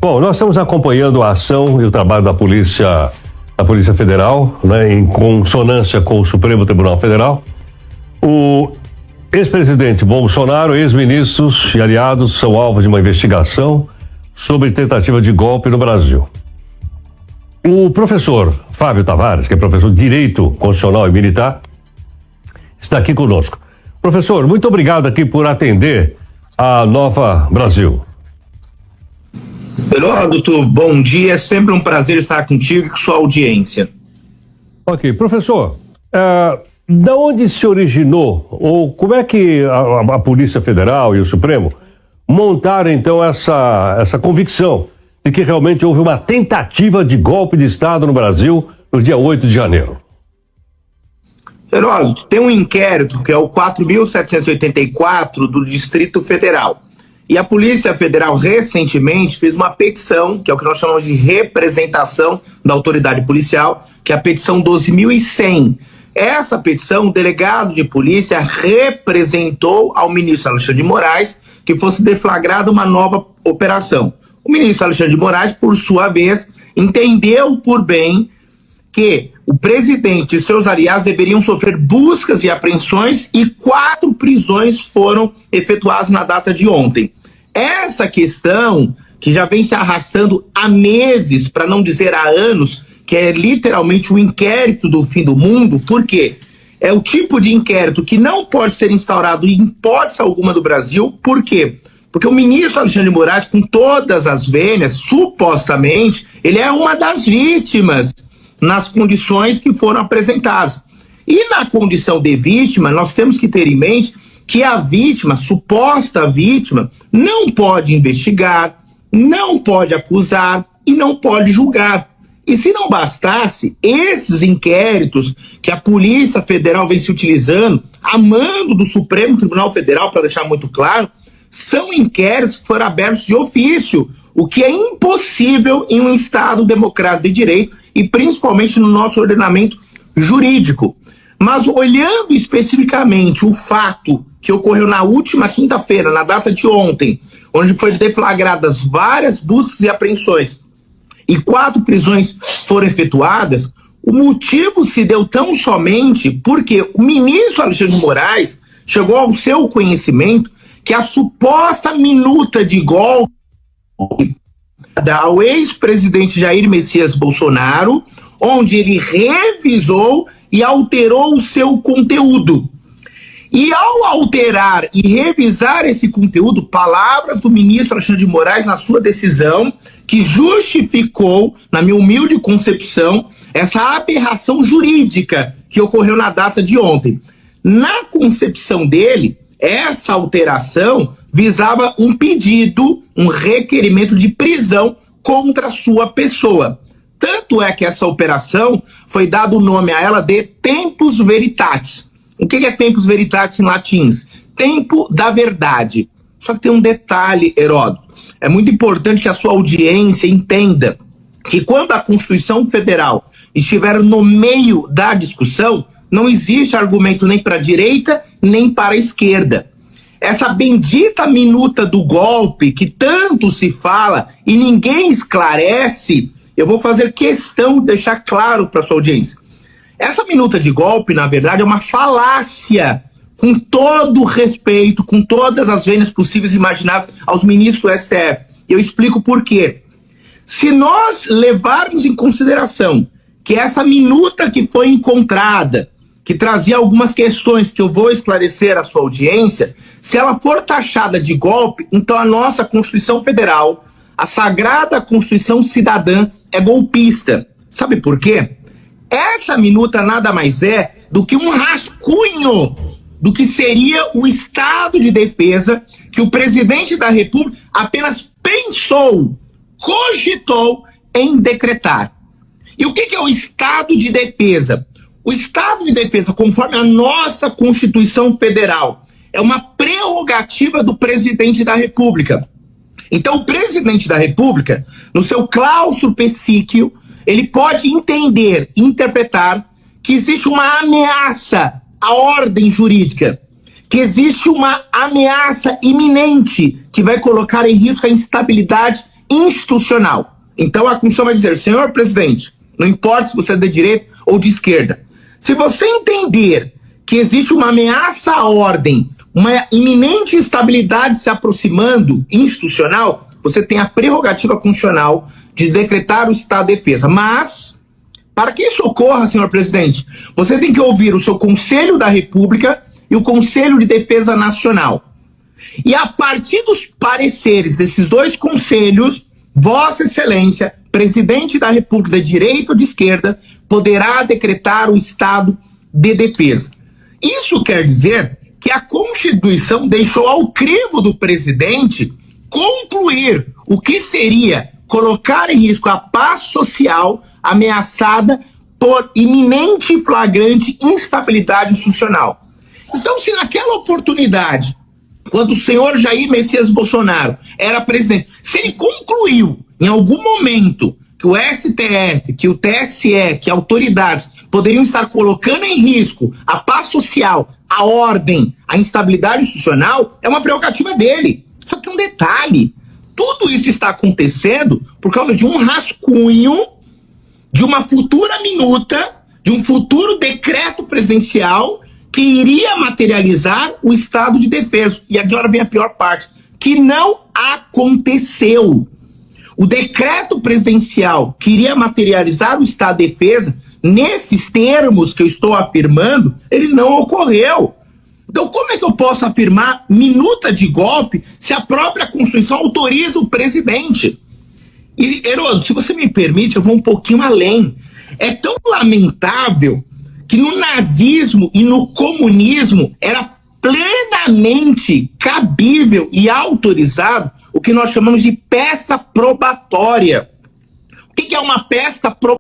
Bom, nós estamos acompanhando a ação e o trabalho da Polícia Federal, né, em consonância com o Supremo Tribunal Federal. O ex-presidente Bolsonaro, ex-ministros e aliados são alvo de uma investigação sobre tentativa de golpe no Brasil. O professor Fábio Tavares, que é professor de Direito Constitucional e Militar, está aqui conosco. Professor, muito obrigado aqui por atender a Nova Brasil. Heródoto, bom dia, é sempre um prazer estar contigo e com sua audiência. Ok, professor, da onde se originou, ou como é que a Polícia Federal e o Supremo montaram então essa convicção de que realmente houve uma tentativa de golpe de Estado no Brasil no dia 8 de janeiro? Heródoto, tem um inquérito que é o 4.784 do Distrito Federal. E a Polícia Federal recentemente fez uma petição, que é o que nós chamamos de representação da autoridade policial, que é a petição 12.100. Essa petição, o delegado de polícia representou ao ministro Alexandre de Moraes que fosse deflagrada uma nova operação. O ministro Alexandre de Moraes, por sua vez, entendeu por bem que o presidente e seus aliados deveriam sofrer buscas e apreensões e 4 prisões foram efetuadas na data de ontem. Essa questão, que já vem se arrastando há meses, para não dizer há anos, que é literalmente o inquérito do fim do mundo, por quê? É o tipo de inquérito que não pode ser instaurado em hipótese alguma do Brasil. Por quê? Porque o ministro Alexandre de Moraes, com todas as vênias, supostamente, ele é uma das vítimas nas condições que foram apresentadas. E na condição de vítima, nós temos que ter em mente que a vítima, suposta vítima, não pode investigar, não pode acusar e não pode julgar. E se não bastasse, esses inquéritos que a Polícia Federal vem se utilizando, a mando do Supremo Tribunal Federal, para deixar muito claro, são inquéritos que foram abertos de ofício, o que é impossível em um Estado democrático de direito e principalmente no nosso ordenamento jurídico. Mas olhando especificamente o fato que ocorreu na última quinta-feira, na data de ontem, onde foram deflagradas várias buscas e apreensões e 4 prisões foram efetuadas, o motivo se deu tão somente porque o ministro Alexandre de Moraes chegou ao seu conhecimento que a suposta minuta de golpe ao ex-presidente Jair Messias Bolsonaro, onde ele revisou e alterou o seu conteúdo. E ao alterar e revisar esse conteúdo, palavras do ministro Alexandre de Moraes na sua decisão, que justificou, na minha humilde concepção, essa aberração jurídica que ocorreu na data de ontem. Na concepção dele, essa alteração visava um pedido, um requerimento de prisão contra a sua pessoa. Tanto é que essa operação foi dado o nome a ela de Tempus Veritatis. O que é Tempus Veritatis em latim? Tempo da verdade. Só que tem um detalhe, Heródoto. É muito importante que a sua audiência entenda que quando a Constituição Federal estiver no meio da discussão, não existe argumento nem para a direita, nem para a esquerda. Essa bendita minuta do golpe, que tanto se fala e ninguém esclarece, eu vou fazer questão de deixar claro para a sua audiência. Essa minuta de golpe, na verdade, é uma falácia, com todo o respeito, com todas as vênias possíveis e imagináveis aos ministros do STF. Eu explico por quê. Se nós levarmos em consideração que essa minuta que foi encontrada, que trazia algumas questões que eu vou esclarecer à sua audiência, se ela for taxada de golpe, então a nossa Constituição Federal, a Sagrada Constituição Cidadã, é golpista. Sabe por quê? Essa minuta nada mais é do que um rascunho do que seria o estado de defesa que o presidente da República apenas pensou, cogitou em decretar. E o que é o estado de defesa? O estado de defesa, conforme a nossa Constituição Federal, é uma prerrogativa do presidente da República. Então, o presidente da República, no seu claustro psíquico, ele pode entender, interpretar que existe uma ameaça à ordem jurídica, que existe uma ameaça iminente que vai colocar em risco a instabilidade institucional. Então a Constituição vai dizer, senhor presidente, não importa se você é de direita ou de esquerda, se você entender que existe uma ameaça à ordem, uma iminente instabilidade se aproximando institucional, você tem a prerrogativa constitucional de decretar o estado de defesa. Mas, para que isso ocorra, senhor presidente, você tem que ouvir o seu Conselho da República e o Conselho de Defesa Nacional. E a partir dos pareceres desses dois conselhos, Vossa Excelência, presidente da República de direita ou de esquerda, poderá decretar o estado de defesa. Isso quer dizer que a Constituição deixou ao crivo do presidente concluir o que seria colocar em risco a paz social ameaçada por iminente e flagrante instabilidade institucional. Então, se naquela oportunidade, quando o senhor Jair Messias Bolsonaro era presidente, se ele concluiu em algum momento que o STF, que o TSE, que autoridades poderiam estar colocando em risco a paz social, a ordem, a instabilidade institucional, é uma prerrogativa dele. Só que um detalhe, tudo isso está acontecendo por causa de um rascunho, de uma futura minuta, de um futuro decreto presidencial que iria materializar o estado de defesa. E agora vem a pior parte, que não aconteceu. O decreto presidencial que iria materializar o estado de defesa, nesses termos que eu estou afirmando, ele não ocorreu. Então, como é que eu posso afirmar minuta de golpe se a própria Constituição autoriza o presidente? E, Heródoto, se você me permite, eu vou um pouquinho além. É tão lamentável que no nazismo e no comunismo era plenamente cabível e autorizado o que nós chamamos de pesca probatória. O que é uma pesca probatória?